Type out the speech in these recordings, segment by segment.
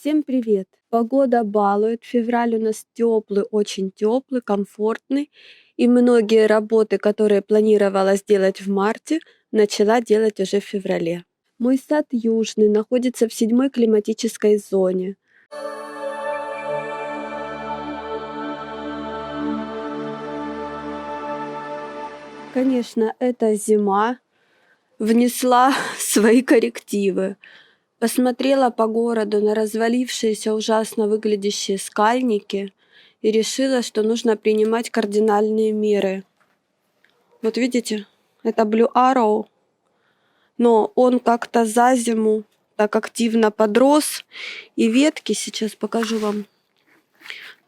Всем привет! Погода балует. Февраль у нас теплый, очень теплый, комфортный. И многие работы, которые планировала сделать в марте, начала делать уже в феврале. Мой сад южный находится в 7-й климатической зоне. Конечно, эта зима внесла свои коррективы. Посмотрела по городу на развалившиеся, ужасно выглядящие скальники и решила, что нужно принимать кардинальные меры. Вот видите, это Blue Arrow, но он как-то за зиму так активно подрос, и ветки, сейчас покажу вам,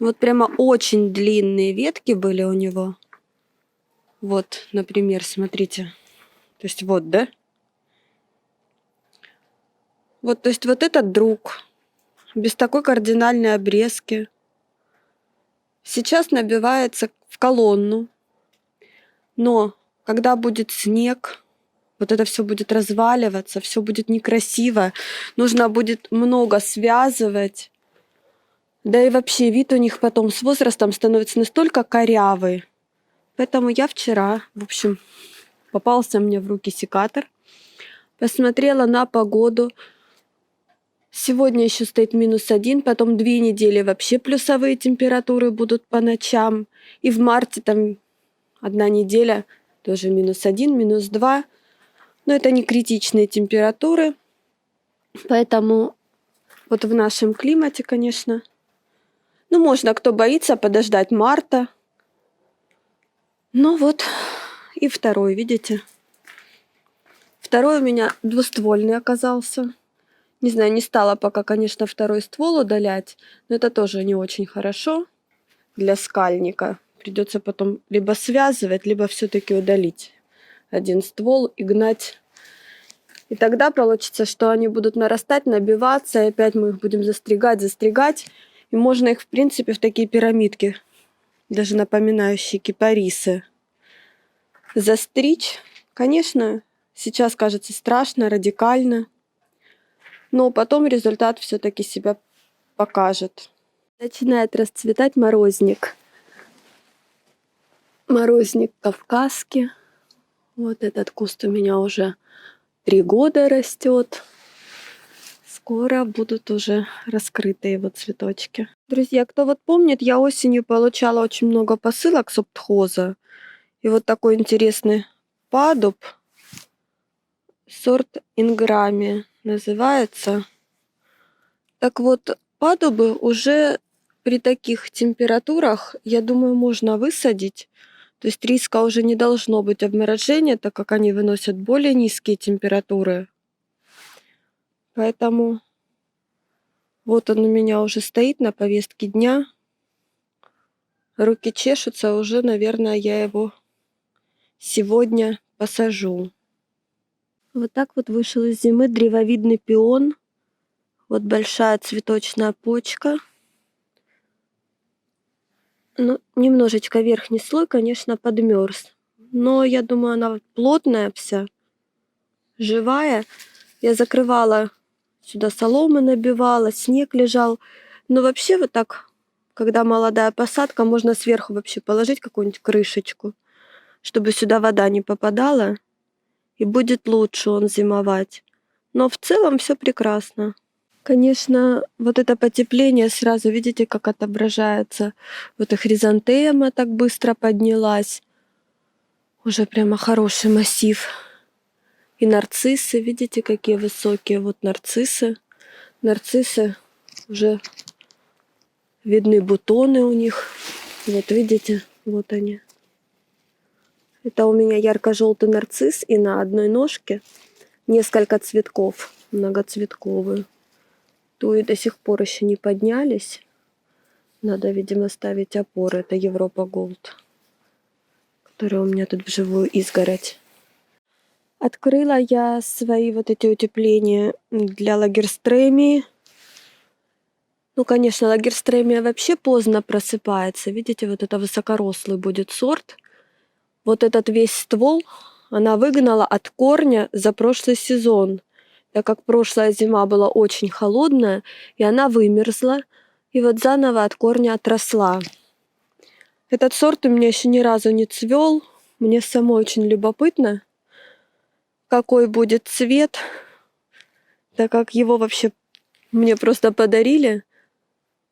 вот прямо очень длинные ветки были у него. Вот, например, смотрите, то есть вот, да? Вот, то есть вот этот друг, без такой кардинальной обрезки, сейчас набивается в колонну, но когда будет снег, вот это все будет разваливаться, все будет некрасиво, нужно будет много связывать, да и вообще вид у них потом с возрастом становится настолько корявый. Поэтому я вчера, в общем, попался мне в руки секатор, посмотрела на погоду. Сегодня еще стоит -1, потом 2 недели вообще плюсовые температуры будут по ночам. И в марте там 1 неделя тоже -1, -2. Но это не критичные температуры. Поэтому вот в нашем климате, конечно, ну, можно, кто боится, подождать марта. Ну вот, и второй, видите? Второй у меня двуствольный оказался. Не знаю, не стала пока, конечно, второй ствол удалять, но это тоже не очень хорошо для скальника. Придется потом либо связывать, либо все-таки удалить один ствол и гнать. И тогда получится, что они будут нарастать, набиваться, и опять мы их будем застригать. И можно их, в принципе, в такие пирамидки, даже напоминающие кипарисы, застричь. Конечно, сейчас кажется страшно, радикально, но потом результат все-таки себя покажет. Начинает расцветать морозник. Морозник кавказский. Вот этот куст у меня уже 3 года растет. Скоро будут уже раскрыты его цветочки. Друзья, кто вот помнит, я осенью получала очень много посылок с оптхоза. И вот такой интересный падуб, сорт Инграми называется. Так вот, падубы уже при таких температурах, я думаю, можно высадить. То есть риска уже не должно быть обморожения, так как они выносят более низкие температуры. Поэтому вот он у меня уже стоит на повестке дня. Руки чешутся, уже, наверное, я его сегодня посажу. Вот так вот вышел из зимы древовидный пион. Вот большая цветочная почка. Ну, немножечко верхний слой, конечно, подмерз. Но я думаю, она плотная вся, живая. Я закрывала, сюда соломы набивала, снег лежал. Но вообще вот так, когда молодая посадка, можно сверху вообще положить какую-нибудь крышечку, чтобы сюда вода не попадала. И будет лучше он зимовать. Но в целом все прекрасно. Конечно, вот это потепление сразу, видите, как отображается. Вот и хризантема так быстро поднялась. Уже прямо хороший массив. И нарциссы, видите, какие высокие. Вот нарциссы. Нарциссы уже видны бутоны у них. Вот видите, вот они. Это у меня ярко-желтый нарцисс, и на одной ножке несколько цветков, многоцветковые. То и до сих пор еще не поднялись. Надо, видимо, ставить опоры. Это Европа Голд, которая у меня тут вживую изгородь. Открыла я свои вот эти утепления для лагерстремии. Ну, конечно, лагерстремия вообще поздно просыпается. Видите, вот это высокорослый будет сорт. Вот этот весь ствол она выгнала от корня за прошлый сезон. так как прошлая зима была очень холодная, и она вымерзла, и вот заново от корня отросла. Этот сорт у меня еще ни разу не цвел. Мне самой очень любопытно, какой будет цвет, так как его вообще мне просто подарили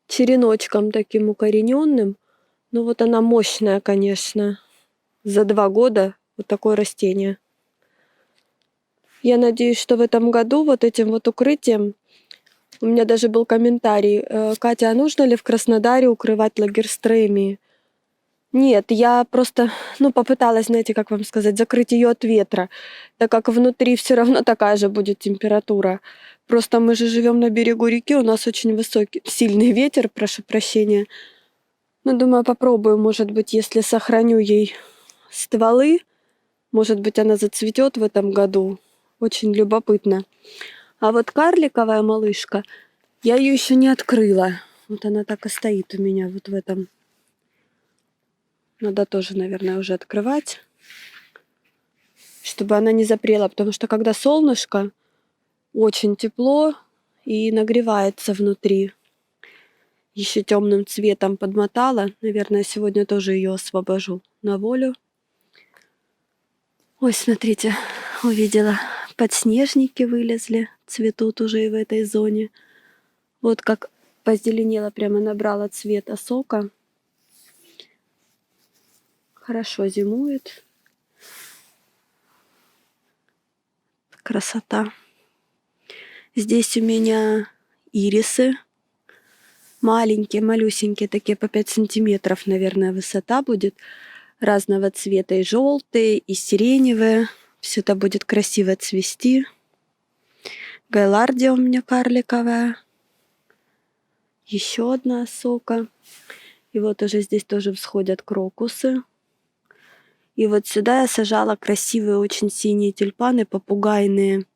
череночком таким укорененным. Ну вот она мощная, конечно. За 2 года вот такое растение. Я надеюсь, что в этом году вот этим вот укрытием, у меня даже был комментарий: Катя, а нужно ли в Краснодаре укрывать лагерстремии? Нет, я просто, попыталась, знаете, как вам сказать, закрыть ее от ветра, так как внутри все равно такая же будет температура. Просто мы же живем на берегу реки, у нас очень высокий, сильный ветер, прошу прощения. Ну, думаю, попробую, может быть, если сохраню ей стволы, может быть, она зацветет в этом году. Очень любопытно. А вот карликовая малышка, я ее еще не открыла. Вот она так и стоит у меня вот в этом. Надо тоже, наверное, уже открывать, чтобы она не запрела, потому что когда солнышко, очень тепло и нагревается внутри. Еще темным цветом подмотала. Наверное, сегодня тоже ее освобожу на волю. Ой, смотрите, увидела, подснежники вылезли, цветут уже и в этой зоне. Вот как позеленела, прямо набрала цвета сока. Хорошо зимует. Красота. Здесь у меня ирисы. Маленькие, малюсенькие, такие по 5 сантиметров, наверное, высота будет. Разного цвета, и желтые, и сиреневые. Все это будет красиво цвести. Гайлардия у меня карликовая. Еще одна осока. И вот уже здесь тоже всходят крокусы. И вот сюда я сажала красивые очень синие тюльпаны, попугайные.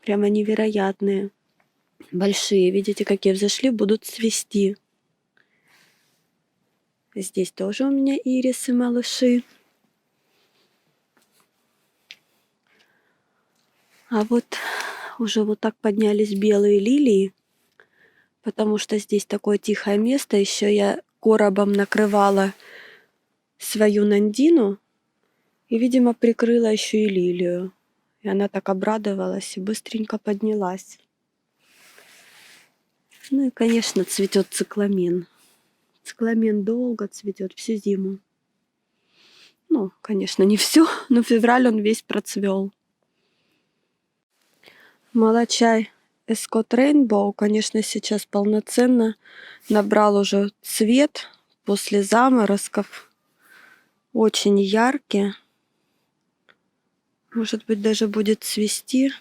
Прямо невероятные. Большие. Видите, какие взошли, будут цвести. Здесь тоже у меня ирисы, малыши. А вот уже вот так поднялись белые лилии, потому что здесь такое тихое место. Еще я коробом накрывала свою нандину и, видимо, прикрыла еще и лилию. И она так обрадовалась и быстренько поднялась. Ну и, конечно, цветет цикламен. Цикламен долго цветет, всю зиму. Ну, конечно, не всю, но февраль он весь процвел. Молочай Эскот Рейнбоу, конечно, сейчас полноценно набрал уже цвет после заморозков. Очень яркий. Может быть, даже будет цвести.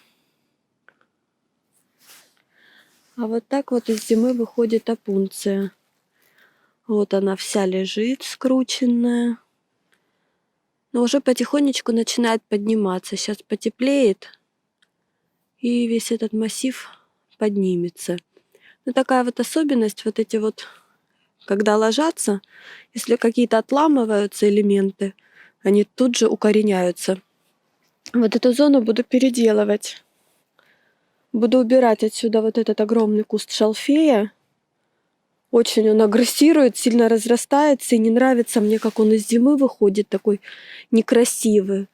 А вот так вот из зимы выходит опунция. Вот она вся лежит, скрученная. Но уже потихонечку начинает подниматься. Сейчас потеплеет, и весь этот массив поднимется. Но такая вот особенность, вот эти вот, когда ложатся, если какие-то отламываются элементы, они тут же укореняются. Вот эту зону буду переделывать. Буду убирать отсюда вот этот огромный куст шалфея. Очень он агрессирует, сильно разрастается, и не нравится мне, как он из зимы выходит, такой некрасивый.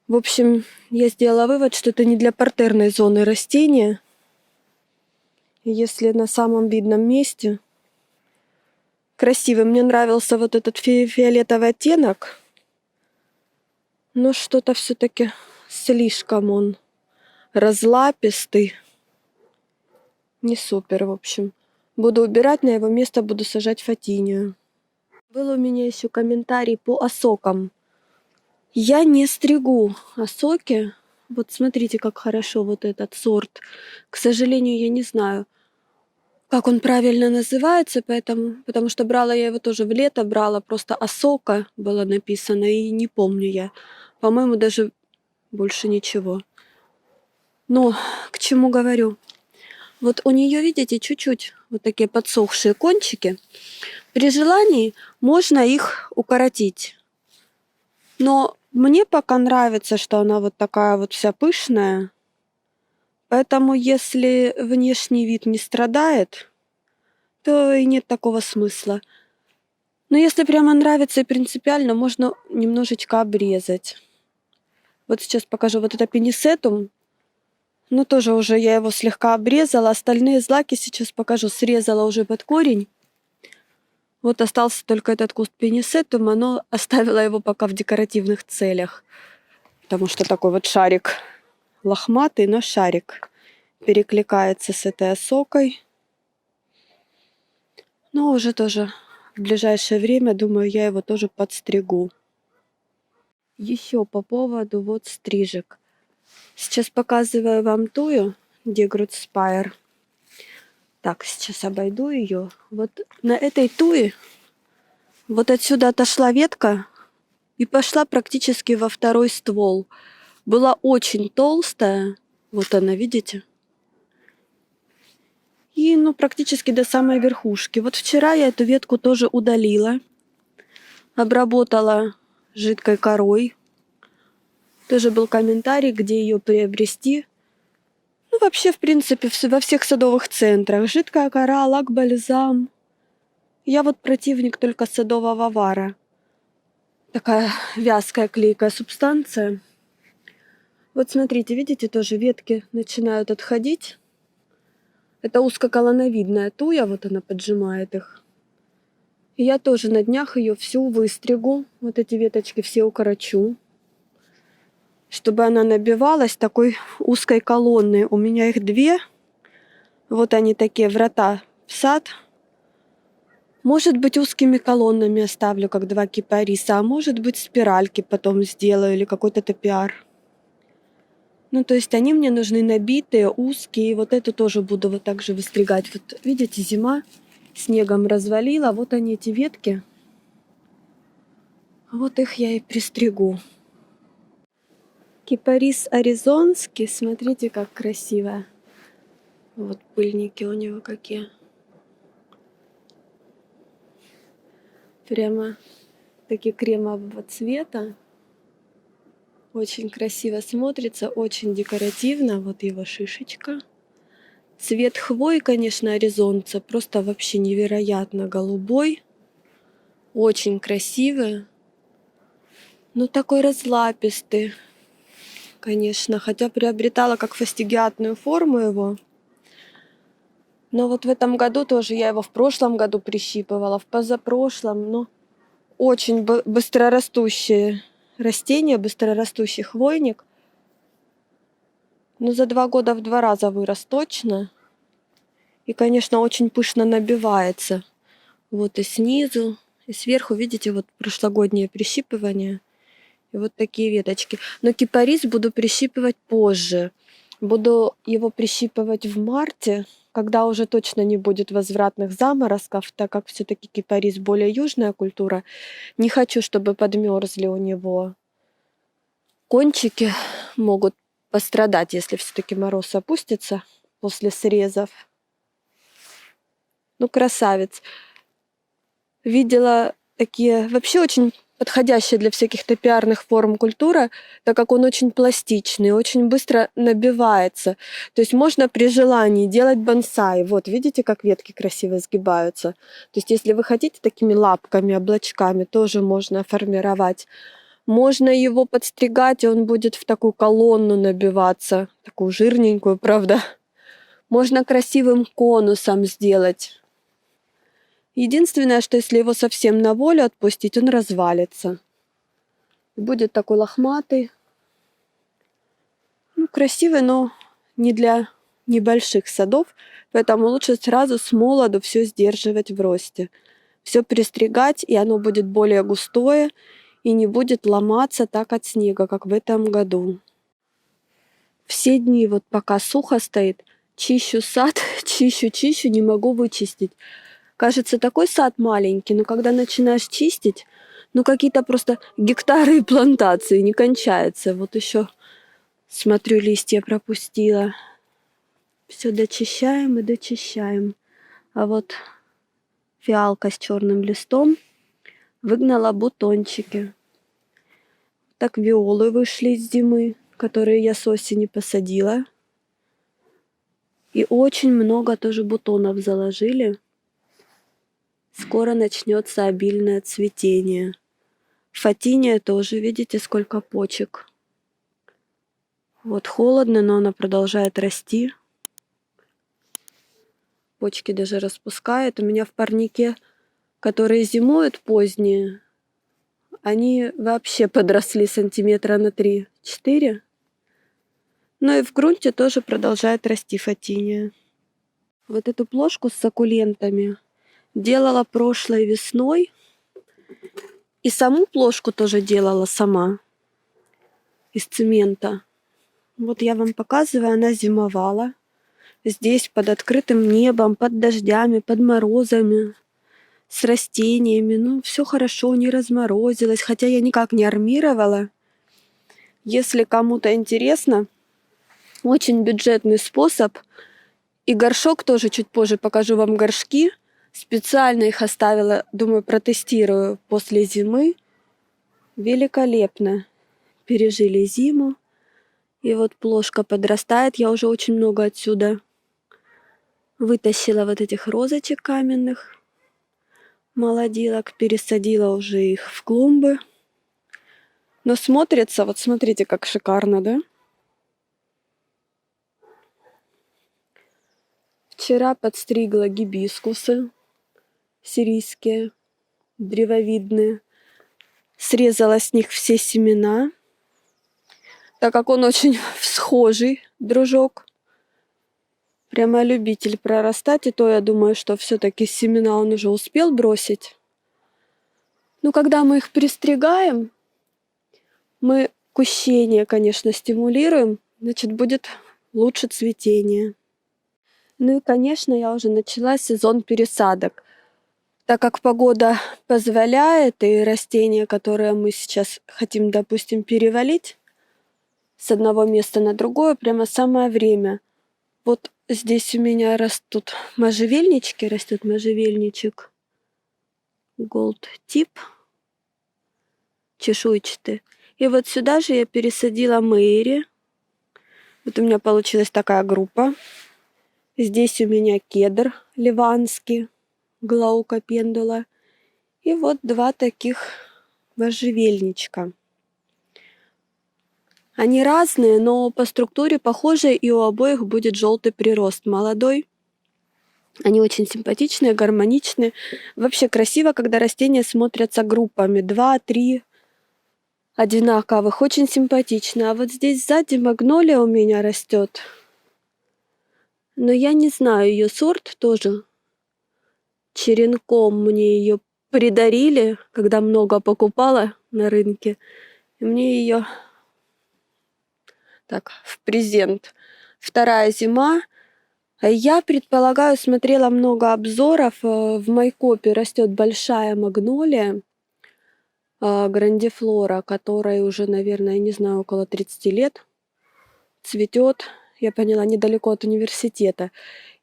В общем, я сделала вывод, что это не для партерной зоны растения. И если на самом видном месте красивый, мне нравился вот этот фиолетовый оттенок, но что-то все-таки слишком он разлапистый. Не супер, в общем. Буду убирать, на его место буду сажать фатинию. Был у меня еще комментарий по осокам. Я не стригу осоки. Вот смотрите, как хорошо вот этот сорт. К сожалению, я не знаю, как он правильно называется, потому что брала я его тоже в лето, брала просто осока было написано, и не помню я. По-моему, даже больше ничего. Но к чему говорю? Вот у нее, видите, чуть-чуть вот такие подсохшие кончики. При желании можно их укоротить. Но мне пока нравится, что она вот такая вот вся пышная. Поэтому если внешний вид не страдает, то и нет такого смысла. Но если прямо нравится и принципиально, можно немножечко обрезать. Вот сейчас покажу вот это пинисетум. Ну, тоже уже я его слегка обрезала. Остальные злаки сейчас покажу. Срезала уже под корень. Вот остался только этот куст пинисетума, но оставила его пока в декоративных целях. Потому что такой вот шарик лохматый, но шарик перекликается с этой осокой. Но уже тоже в ближайшее время, думаю, я его тоже подстригу. Еще по поводу вот стрижек. Сейчас показываю вам тую Дегрут Спайр. Так, сейчас обойду ее. Вот на этой туе вот отсюда отошла ветка и пошла практически во второй ствол. Была очень толстая. Вот она, видите? И ну практически до самой верхушки. Вот вчера я эту ветку тоже удалила. Обработала жидкой корой. Тоже был комментарий, где ее приобрести. Ну, вообще, в принципе, во всех садовых центрах. Жидкая кора, лак-бальзам. Я вот противник только садового вара. Такая вязкая, клейкая субстанция. Вот смотрите, видите, тоже ветки начинают отходить. Это узкоколоновидная туя, вот она поджимает их. И я тоже на днях ее всю выстригу. Вот эти веточки все укорочу. Чтобы она набивалась такой узкой колонной. У меня их две. Вот они такие, врата в сад. Может быть, узкими колоннами оставлю, как два кипариса, а может быть, спиральки потом сделаю или какой-то топиар. Ну, то есть они мне нужны набитые, узкие. И вот эту тоже буду вот так же выстригать. Вот видите, зима снегом развалила. Вот они, эти ветки. Вот их я и пристригу. Кипарис аризонский. Смотрите, как красиво. Вот пыльники у него какие. Прямо такие кремового цвета. Очень красиво смотрится, очень декоративно. Вот его шишечка. Цвет хвои, конечно, аризонца просто вообще невероятно голубой. Очень красивый. Но такой разлапистый, конечно. Хотя приобретала как фастигиатную форму его. Но вот в этом году тоже, я его в прошлом году прищипывала, в позапрошлом. Но очень быстрорастущее растение, быстрорастущий хвойник. Но за 2 года в 2 раза вырос точно. И, конечно, очень пышно набивается. Вот и снизу, и сверху, видите, вот прошлогоднее прищипывание. И вот такие веточки. Но кипарис буду прищипывать позже. Буду его прищипывать в марте, когда уже точно не будет возвратных заморозков, так как все-таки кипарис более южная культура. Не хочу, чтобы подмерзли у него кончики, могут пострадать, если все-таки мороз опустится после срезов. Ну, красавец. Видела такие вообще очень подходящие для всяких топиарных форм культура, так как он очень пластичный, очень быстро набивается. То есть можно при желании делать бонсай. Вот, видите, как ветки красиво сгибаются. То есть если вы хотите такими лапками, облачками, тоже можно формировать. Можно его подстригать, и он будет в такую колонну набиваться, такую жирненькую, правда. Можно красивым конусом сделать. Единственное, что если его совсем на волю отпустить, он развалится. Будет такой лохматый. Ну, красивый, но не для небольших садов. Поэтому лучше сразу с молоду все сдерживать в росте. Все пристригать, и оно будет более густое и не будет ломаться так от снега, как в этом году. Все дни, вот пока сухо стоит, чищу сад, чищу, не могу вычистить. Кажется, такой сад маленький, но когда начинаешь чистить, ну какие-то просто гектары и плантации, не кончается. Вот еще смотрю, листья пропустила. Все дочищаем и дочищаем. А вот фиалка с черным листом выгнала бутончики. Так виолы вышли из зимы, которые я с осени посадила. И очень много тоже бутонов заложили. Скоро начнется обильное цветение. Фатиния тоже, видите, сколько почек. Вот холодно, но она продолжает расти. Почки даже распускает. У меня в парнике, которые зимуют поздние, они вообще подросли сантиметра на 3-4. Но и в грунте тоже продолжает расти фатиния. Вот эту плошку с суккулентами делала прошлой весной. И саму плошку тоже делала сама. Из цемента. Вот я вам показываю, она зимовала. Здесь под открытым небом, под дождями, под морозами. С растениями. Ну, все хорошо, не разморозилось. Хотя я никак не армировала. Если кому-то интересно, очень бюджетный способ. И горшок тоже чуть позже покажу вам горшки. Специально их оставила, думаю, протестирую после зимы. Великолепно пережили зиму. И вот плошка подрастает. Я уже очень много отсюда вытащила вот этих розочек каменных. Молодилок. Пересадила уже их в клумбы. Но смотрится, вот смотрите, как шикарно, да? Вчера подстригла гибискусы сирийские, древовидные. Срезала с них все семена, так как он очень схожий, дружок. Прямо любитель прорастать. И то я думаю, что все-таки семена он уже успел бросить. Но когда мы их пристригаем, мы кущение, конечно, стимулируем, значит, будет лучше цветение. Ну и, конечно, я уже начала сезон пересадок. Так как погода позволяет, и растения, которые мы сейчас хотим, допустим, перевалить с одного места на другое, прямо самое время. Вот здесь у меня растут можжевельнички, растет можжевельничек Gold Tip, чешуйчатый. И вот сюда же я пересадила мэри. Вот у меня получилась такая группа. Здесь у меня кедр ливанский, Glauca pendula. И вот два таких можжевельничка. Они разные, но по структуре похожи, и у обоих будет желтый прирост молодой. Они очень симпатичные, гармоничные. Вообще красиво, когда растения смотрятся группами. 2-3 одинаковых. Очень симпатично. А вот здесь сзади магнолия у меня растет. Но я не знаю ее сорт тоже. Черенком мне ее придарили, когда много покупала на рынке. И мне ее так в презент. Вторая зима. Я предполагаю, смотрела много обзоров. В Майкопе растет большая магнолия грандифлора, которой уже, наверное, не знаю, около 30 лет. Цветет, я поняла, недалеко от университета.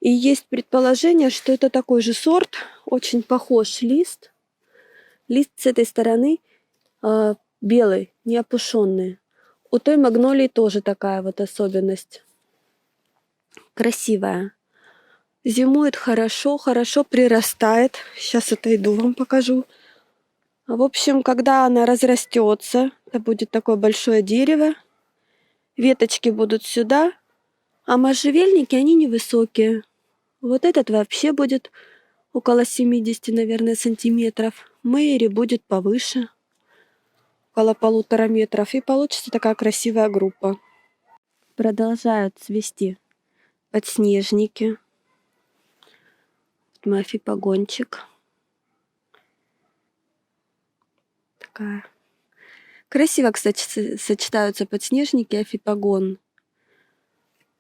И есть предположение, что это такой же сорт, очень похож лист. Лист с этой стороны белый, не опушенный. У той магнолии тоже такая вот особенность. Красивая. Зимует хорошо, хорошо прирастает. Сейчас отойду, вам покажу. В общем, когда она разрастется, это будет такое большое дерево. Веточки будут сюда, а можжевельники, они невысокие. Вот этот вообще будет около 70, наверное, сантиметров. Мэри будет повыше, около 1,5 метров. И получится такая красивая группа. Продолжают цвести подснежники. Мой фипогончик. Такая. Красиво, кстати, сочетаются подснежники и афипогон.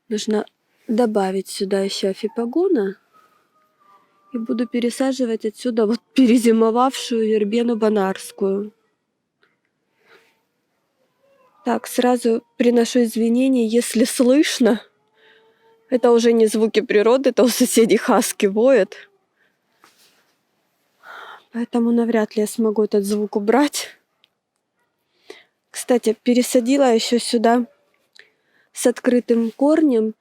Нужно добавить сюда еще афипогона. И буду пересаживать отсюда вот перезимовавшую вербену бонарскую. Так, сразу приношу извинения, если слышно. Это уже не звуки природы, это у соседей хаски воют. Поэтому навряд ли я смогу этот звук убрать. Кстати, пересадила еще сюда с открытым корнем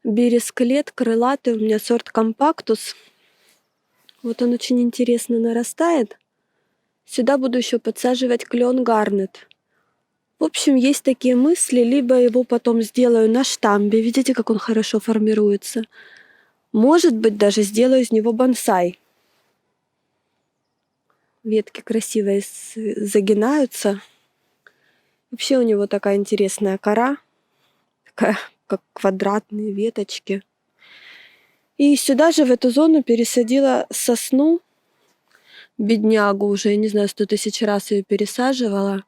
бересклет крылатый, у меня сорт компактус. Вот он очень интересно нарастает. Сюда буду еще подсаживать клен гарнет. В общем, есть такие мысли, либо его потом сделаю на штамбе. Видите, как он хорошо формируется. Может быть, даже сделаю из него бонсай. Ветки красивые загинаются. Вообще у него такая интересная кора. Такая, как квадратные веточки. И сюда же, в эту зону, пересадила сосну. Беднягу уже, я не знаю, 100 000 раз ее пересаживала.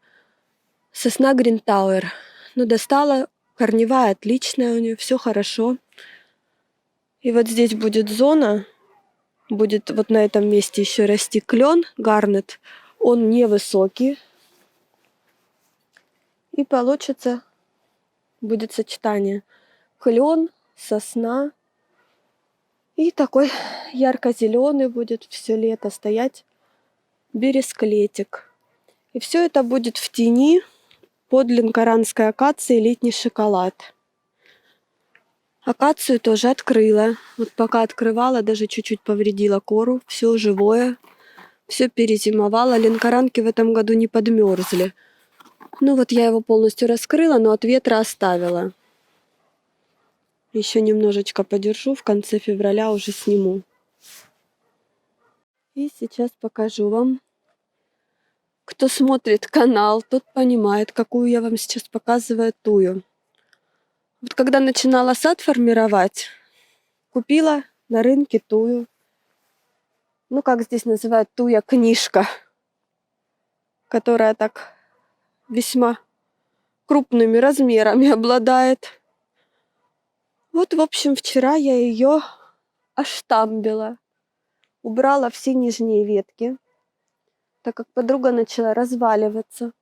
Сосна Гринтауэр. Ну, достала. Корневая отличная у нее, все хорошо. И вот здесь будет зона. Будет вот на этом месте еще расти клен гарнет. Он невысокий. И получится, будет сочетание клен, сосна. И такой ярко-зеленый будет все лето стоять бересклетик. И все это будет в тени под линкоранской акацией летний шоколад. Акацию тоже открыла. Вот пока открывала, даже чуть-чуть повредила кору. Все живое. Все перезимовало. Линкоранки в этом году не подмерзли. Ну вот я его полностью раскрыла, но от ветра оставила. Еще немножечко подержу. В конце февраля уже сниму. И сейчас покажу вам. Кто смотрит канал, тот понимает, какую я вам сейчас показываю тую. Вот когда начинала сад формировать, купила на рынке тую. Ну, как здесь называют, туя книжка, которая так весьма крупными размерами обладает. Вот, в общем, вчера я ее оштамбила. Убрала все нижние ветки, так как подруга начала разваливаться.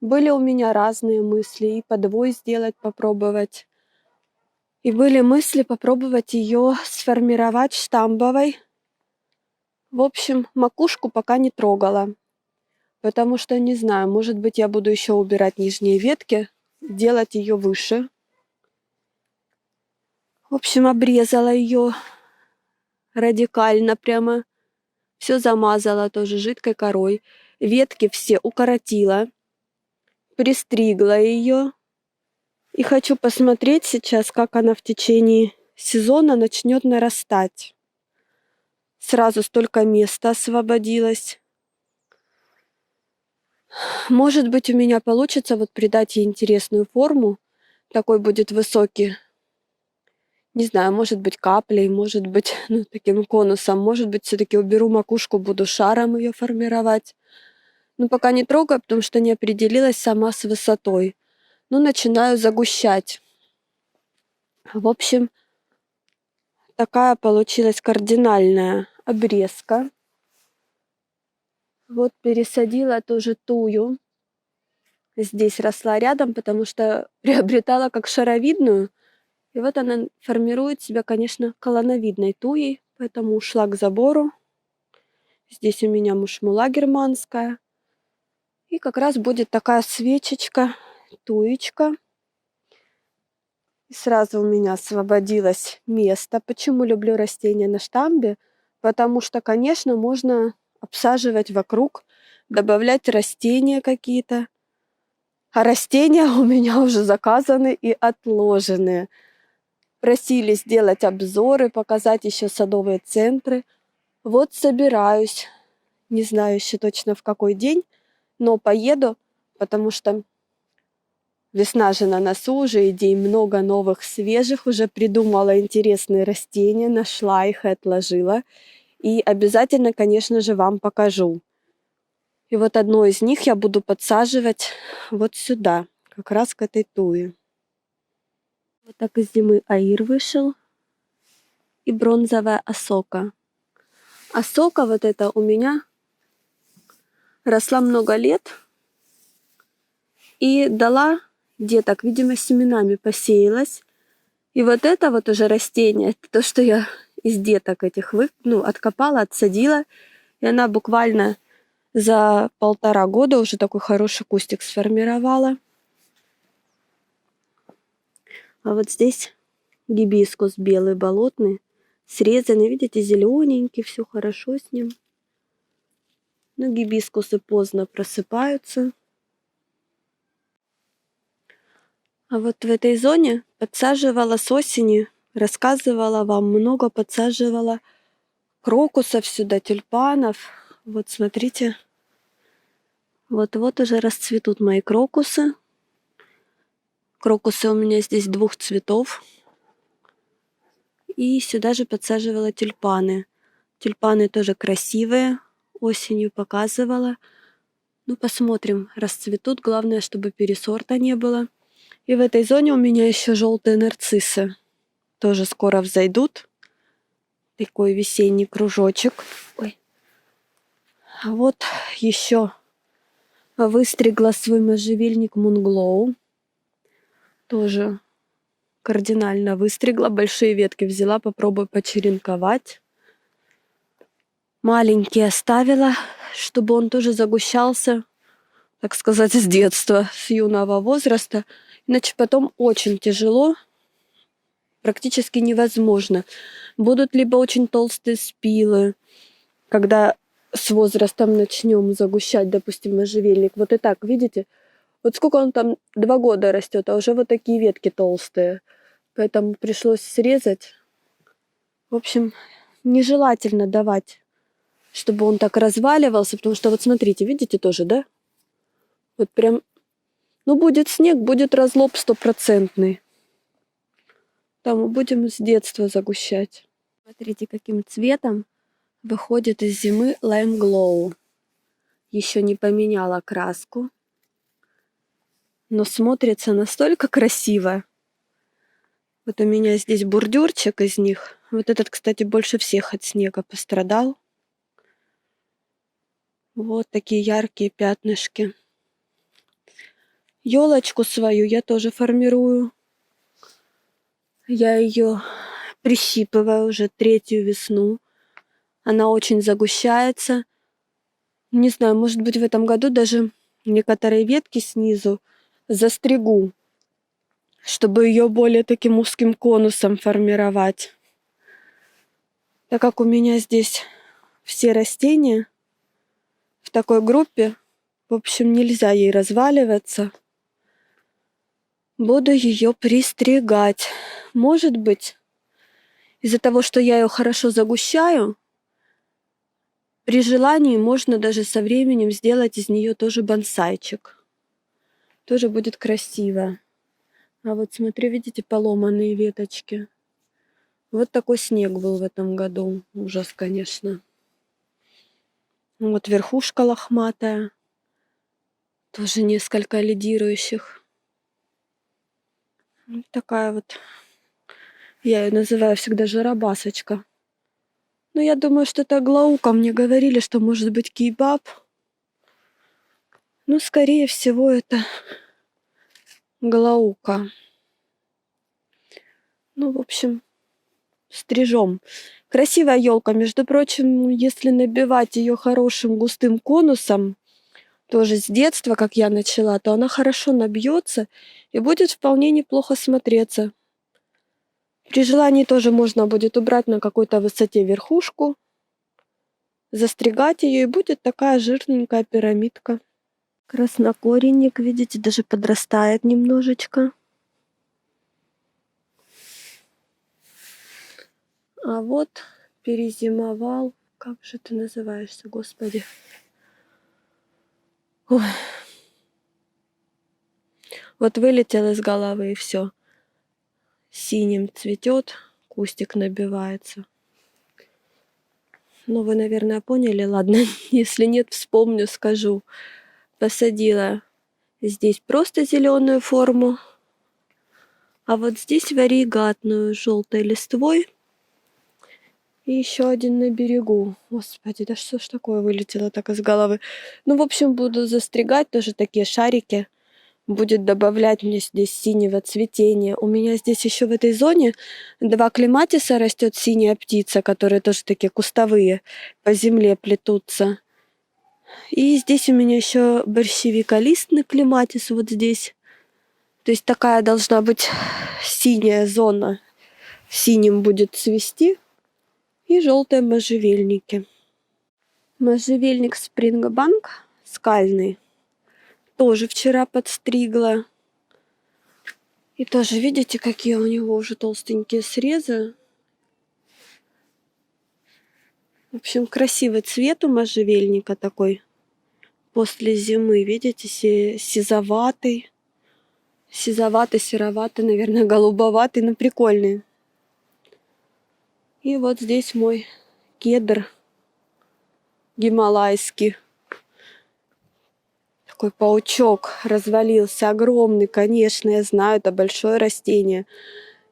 Были у меня разные мысли, и подвой сделать, попробовать. И были мысли попробовать ее сформировать штамбовой. В общем, макушку пока не трогала, потому что не знаю, может быть, я буду еще убирать нижние ветки, делать ее выше. В общем, обрезала ее радикально прямо. Все замазала тоже жидкой корой. Ветки все укоротила, пристригла ее. И хочу посмотреть сейчас, как она в течение сезона начнет нарастать. Сразу столько места освободилось. Может быть, у меня получится вот придать ей интересную форму. Такой будет высокий. Не знаю, может быть, каплей, может быть, таким конусом. Может быть, все-таки уберу макушку, буду шаром ее формировать. Но пока не трогаю, потому что не определилась сама с высотой. Начинаю загущать. В общем, такая получилась кардинальная обрезка. Вот пересадила тоже тую. Здесь росла рядом, потому что приобретала как шаровидную. И вот она формирует себя, конечно, колоновидной туей, поэтому ушла к забору. Здесь у меня мушмула германская. И как раз будет такая свечечка, туечка. И сразу у меня освободилось место. Почему люблю растения на штамбе? Потому что, конечно, можно обсаживать вокруг, добавлять растения какие-то. А растения у меня уже заказаны и отложены. Просили сделать обзоры, показать еще садовые центры. Вот собираюсь. Не знаю еще точно в какой день, но поеду, потому что весна же на носу, уже идей много новых, свежих. Уже придумала интересные растения, нашла их и отложила. И обязательно, конечно же, вам покажу. И вот одно из них я буду подсаживать вот сюда, как раз к этой туе. Вот так из зимы аир вышел. И бронзовая осока. Осока вот эта у меня росла много лет и дала деток, видимо, семенами посеялась. И вот это вот уже растение, это то, что я из деток этих откопала, отсадила. И она буквально за 1,5 года уже такой хороший кустик сформировала. А вот здесь Гибискус белый болотный, срезанный, видите, зелененький, все хорошо с ним. Но гибискусы поздно просыпаются. А вот в этой зоне подсаживала с осени, рассказывала вам, много подсаживала крокусов сюда, тюльпанов. Вот смотрите, вот-вот уже расцветут мои крокусы. Крокусы у меня здесь 2 цветов. И сюда же подсаживала тюльпаны. Тюльпаны тоже красивые, осенью показывала. Ну, посмотрим, расцветут. Главное, чтобы пересорта не было. И в этой зоне у меня еще желтые нарциссы. Тоже скоро взойдут. Такой весенний кружочек. Ой. А вот еще выстригла свой можжевельник Мунглоу. Тоже кардинально выстригла. Большие ветки взяла, попробую почеренковать. Маленький оставила, чтобы он тоже загущался, так сказать, с детства, с юного возраста. Иначе потом очень тяжело, практически невозможно. Будут либо очень толстые спилы, когда с возрастом начнем загущать, допустим, можжевельник. Вот и так, видите? Вот сколько он там, 2 года растет, а уже вот такие ветки толстые. Поэтому пришлось срезать. В общем, нежелательно давать, чтобы он так разваливался, потому что вот смотрите, видите тоже, да? Вот прям, ну будет снег, будет разлом 100%. Там мы будем с детства загущать. Смотрите, каким цветом выходит из зимы Lime Glow. Еще не поменяла краску, но смотрится настолько красиво. Вот у меня здесь бордюрчик из них. Вот этот, кстати, больше всех от снега пострадал. Вот такие яркие пятнышки. Елочку свою я тоже формирую. Я ее прищипываю уже 3-ю весну. Она очень загущается. Не знаю, может быть, в этом году даже некоторые ветки снизу застригу, чтобы ее более таким узким конусом формировать. Так как у меня здесь все растения в такой группе, в общем, нельзя ей разваливаться. Буду ее пристригать. Может быть, из-за того, что я ее хорошо загущаю, при желании можно даже со временем сделать из нее тоже бонсайчик. Тоже будет красиво. А вот смотрю, видите, поломанные веточки. Вот такой снег был в этом году. Ужас, конечно. Вот верхушка лохматая. Тоже несколько лидирующих. Вот такая вот. Я ее называю всегда жарабасочка. Но я думаю, что это глаука. Мне говорили, что может быть кейбаб. Ну, скорее всего, это глаука. Ну, в общем, стрижем. Красивая елка, между прочим, если набивать ее хорошим густым конусом, тоже с детства, как я начала, то она хорошо набьется и будет вполне неплохо смотреться. При желании тоже можно будет убрать на какой-то высоте верхушку, застригать ее, и будет такая жирненькая пирамидка. Краснокоренник, видите, даже подрастает немножечко. А вот перезимовал. Как же ты называешься, господи? Ой. Вот вылетел из головы и все. Синим цветет, кустик набивается. Ну, вы, наверное, поняли, ладно. Если нет, вспомню, скажу. Посадила здесь просто зеленую форму, а вот здесь варигатную с желтой листвой. И еще один на берегу. Господи, да что ж такое вылетело так из головы. Ну, в общем, буду застригать тоже такие шарики. Будет добавлять мне здесь синего цветения. У меня здесь еще в этой зоне 2 клематиса растет, синяя птица, которые тоже такие кустовые, по земле плетутся. И здесь у меня еще борщевиколистный клематис вот здесь. То есть такая должна быть синяя зона. синим будет цвести. И желтые можжевельники. Можжевельник Спрингбанк скальный. Тоже вчера подстригла. И тоже, видите, какие у него уже толстенькие срезы. В общем, красивый цвет у можжевельника такой. После зимы, видите, сизоватый. Сизоватый, сероватый, наверное, голубоватый, но прикольный. И вот здесь мой кедр гималайский. Такой паучок развалился, огромный, конечно, я знаю, это большое растение.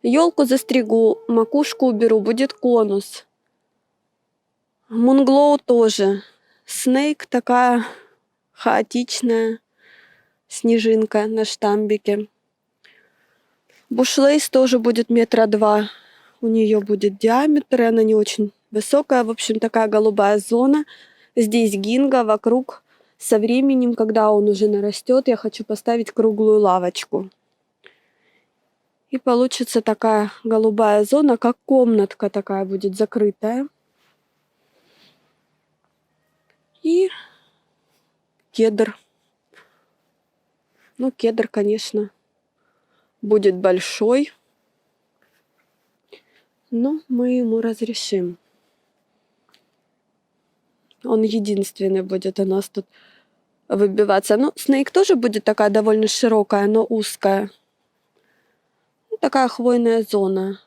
Елку застригу, макушку уберу, будет конус. Мунглоу тоже. Снейк такая хаотичная снежинка на штамбике. Бушлейс тоже будет 2 метра. У нее будет диаметр, и она не очень высокая. В общем, такая голубая зона. Здесь гинго вокруг. Со временем, когда он уже нарастет, я хочу поставить круглую лавочку. И получится такая голубая зона, как комнатка такая будет закрытая. И кедр. Ну, кедр, конечно, будет большой. Но мы ему разрешим. Он единственный будет у нас тут выбиваться. Ну, снейк тоже будет такая довольно широкая, но узкая. Ну, такая хвойная зона.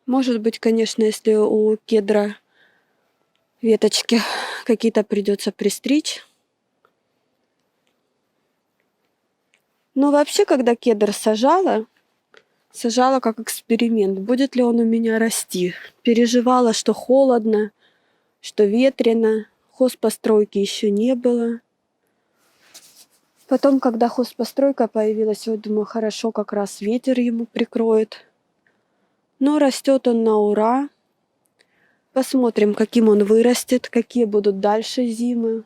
Может быть, конечно, если у кедра веточки какие-то придется пристричь. Но вообще, когда кедр сажала как эксперимент, будет ли он у меня расти. Переживала, что холодно, что ветрено. Хозпостройки еще не было. Потом, когда хозпостройка появилась, вот думаю, хорошо, как раз ветер ему прикроет. Но растет он на ура. Посмотрим, каким он вырастет, какие будут дальше зимы.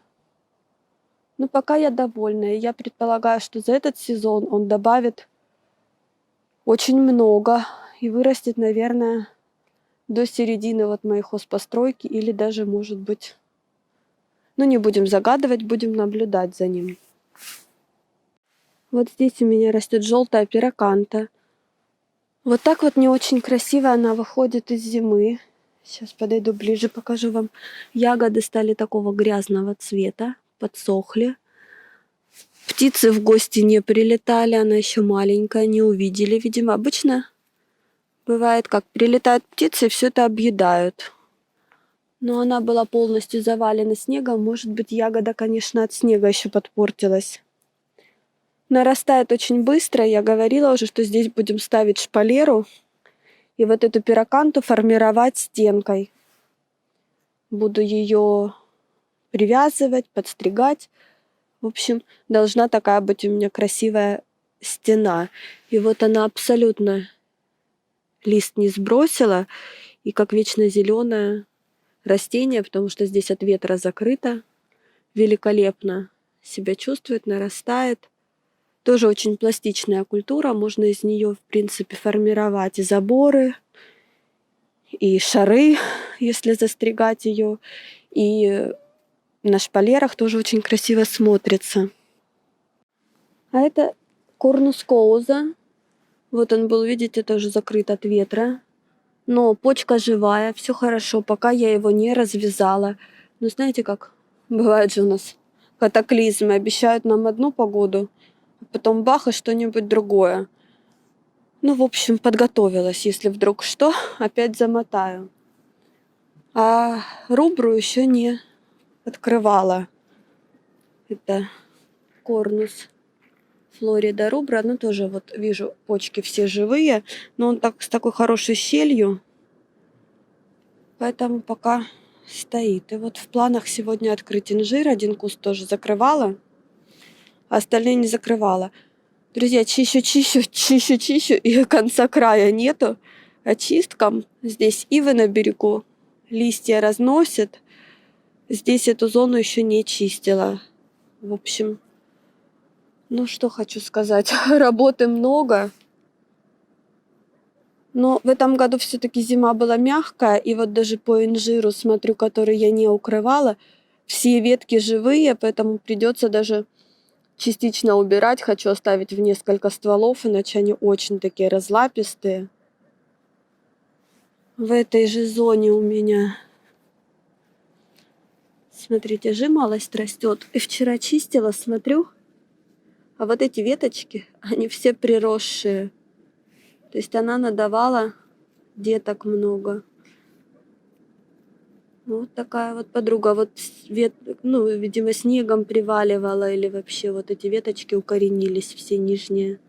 Но пока я довольна. Я предполагаю, что за этот сезон он добавит очень много и вырастет, наверное, до середины вот моей хозпостройки или даже, может быть, ну, не будем загадывать, будем наблюдать за ним. Вот здесь у меня растет желтая пироканта. Вот так вот не очень красиво она выходит из зимы. Сейчас подойду ближе, покажу вам. Ягоды стали такого грязного цвета, подсохли. Птицы в гости не прилетали, она еще маленькая, не увидели, видимо. Обычно бывает, как прилетают птицы, все это объедают. Но она была полностью завалена снегом. Может быть, ягода, конечно, от снега еще подпортилась. Нарастает очень быстро. Я говорила уже, что здесь будем ставить шпалеру. И вот эту пироканту формировать стенкой. Буду ее привязывать, подстригать. В общем, должна такая быть у меня красивая стена. И вот она абсолютно лист не сбросила. И как вечно зеленое растение, потому что здесь от ветра закрыто. Великолепно себя чувствует, нарастает. Тоже очень пластичная культура. Можно из нее, в принципе, формировать и заборы, и шары, если застригать ее. И на шпалерах тоже очень красиво смотрится. А это корнус коуза. Вот он был, видите, тоже закрыт от ветра. Но почка живая, все хорошо, пока я его не развязала. Но знаете, как бывает же у нас катаклизмы. Обещают нам одну погоду, а потом бах, и что-нибудь другое. Ну, в общем, подготовилась. Если вдруг что, опять замотаю. А рубру еще не открывала. Это корнус Флорида рубра. Ну, тоже вот вижу, почки все живые. Но он так с такой хорошей щелью. Поэтому пока стоит. И вот в планах сегодня открыть инжир. Один куст тоже закрывала, а остальные не закрывала. Друзья, чищу, и конца края нету. Очисткам здесь ивы на берегу. Листья разносят. Здесь эту зону еще не чистила. В общем, ну что хочу сказать. Работы много. Но в этом году все-таки зима была мягкая, и вот даже по инжиру смотрю, который я не укрывала, все ветки живые, поэтому придется даже частично убирать. Хочу оставить в несколько стволов, иначе они очень такие разлапистые. В этой же зоне у меня, смотрите, жимолость растет. И вчера чистила, смотрю, а вот эти веточки, они все приросшие. То есть она надавала деток много. Вот такая вот подруга. Вот ну, видимо, снегом приваливала или вообще вот эти веточки укоренились все нижние.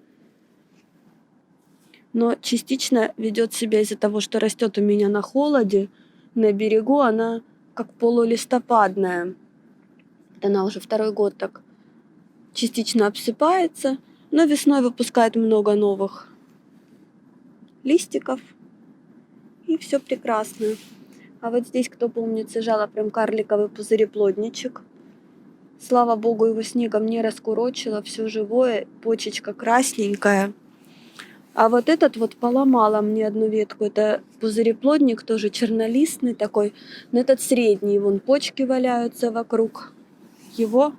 Но частично ведет себя из-за того, что растет у меня на холоде, на берегу, она как полулистопадная. Она уже второй год так частично обсыпается, но весной выпускает много новых листиков, и все прекрасно. А вот здесь, кто помнит, сажала прям карликовый пузыреплодничек. Слава богу, его снегом не раскурочило, все живое, почечка красненькая. А вот этот вот поломала мне одну ветку. Это пузыреплодник, тоже чернолистный такой. Но этот средний, вон почки валяются вокруг. Его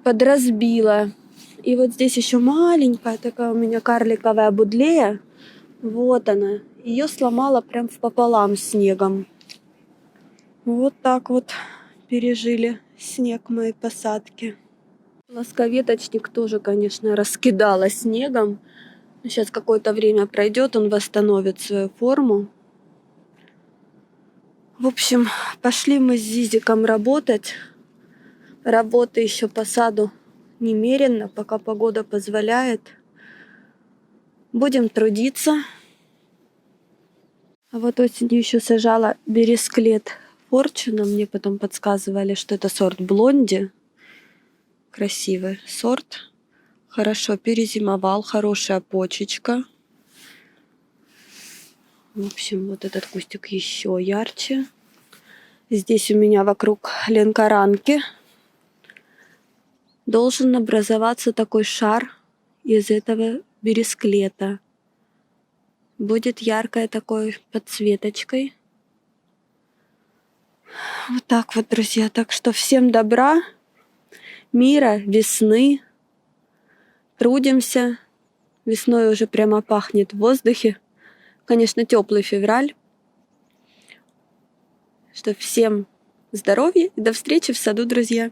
подразбила. И вот здесь еще маленькая такая у меня карликовая будлея. Вот она. Ее сломала прям пополам снегом. Вот так вот пережили снег моей посадки. Плосковеточник тоже, конечно, раскидала снегом. Сейчас какое-то время пройдет, он восстановит свою форму. В общем, пошли мы с Зизиком работать. Работы еще по саду немерено, пока погода позволяет. Будем трудиться. А вот осенью еще сажала бересклет Форчуна. Мне потом подсказывали, что это сорт Блонди. Красивый сорт. Хорошо перезимовал, хорошая почечка. В общем, вот этот кустик еще ярче. Здесь у меня вокруг ленкоранки должен образоваться такой шар из этого бересклета. Будет яркой такой подсветочкой. Вот так вот, друзья. Так что всем добра, мира, весны. Трудимся. Весной уже прямо пахнет в воздухе. Конечно, теплый февраль. Что всем здоровья и до встречи в саду, друзья.